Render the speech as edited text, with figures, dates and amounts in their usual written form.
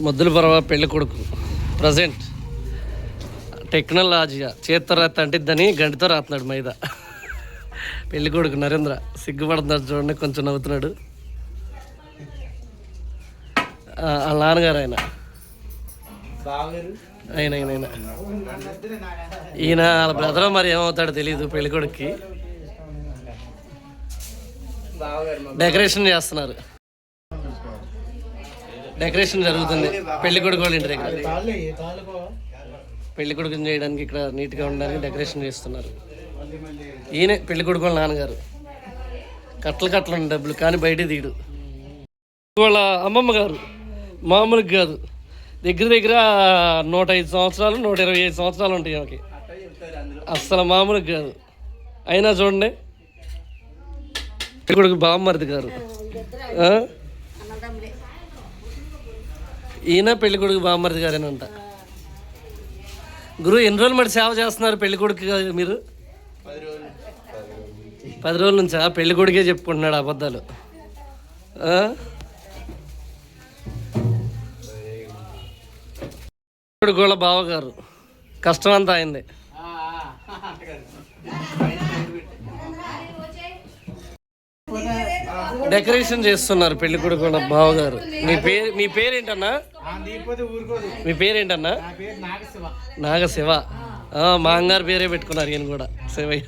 మొద్దుల పర్వ పెళ్లి కొడుకు ప్రజెంట్ టెక్నాలజీగా చేత్తో రాత్త అంటిద్దని గంటితో రాస్తున్నాడు మైదా. పెళ్లి కొడుకు నరేంద్ర సిగ్గుపడుతున్నాడు చూడండి, కొంచెం నవ్వుతున్నాడు. వాళ్ళ నాన్నగారు ఆయన ఈయన వాళ్ళ బ్రదర్ మరి ఏమవుతాడో తెలీదు. పెళ్లి కొడుక్కి డెకరేషన్ చేస్తున్నారు, డెకరేషన్ జరుగుతుంది పెళ్లి కొడుకు వాళ్ళ ఇంటి దగ్గర. పెళ్లి కొడుకుని చేయడానికి ఇక్కడ నీట్గా ఉండడానికి డెకరేషన్ చేస్తున్నారు. ఈయనే పెళ్లి కొడుకు వాళ్ళ నాన్నగారు. కట్టలు ఉన్న డబ్బులు కానీ బయట తీయడు. వాళ్ళ అమ్మమ్మ గారు మామూలుగా కాదు, దగ్గర 105 సంవత్సరాలు 125 సంవత్సరాలు ఉంటాయి ఆమెకి. అస్సలు మామూలుగా కాదు. అయినా చూడండి పెళ్లి కొడుకు బామ్మర్ది గారు. ఈయన పెళ్లి కొడుకు బామ్మర్ది గారేనంట. గురువు ఎన్ని రోజులు మరి సేవ చేస్తున్నారు పెళ్లి కొడుకు మీరు? 10 రోజుల నుంచా? పెళ్లి కొడుకే చెప్పుకుంటున్నాడు అబద్ధాలు. కొడుకు వాళ్ళ బావగారు కష్టం అంతా అయింది. డెకరేషన్ చేస్తున్నారు పెళ్లి కొడుకు వాళ్ళ బావగారు. మీ పేరేంటన్నా? మీ పేరేంటన్నా? నాగశివ. మా అంగారు పేరే పెట్టుకున్నారు ఈయన కూడా, శివయ్య.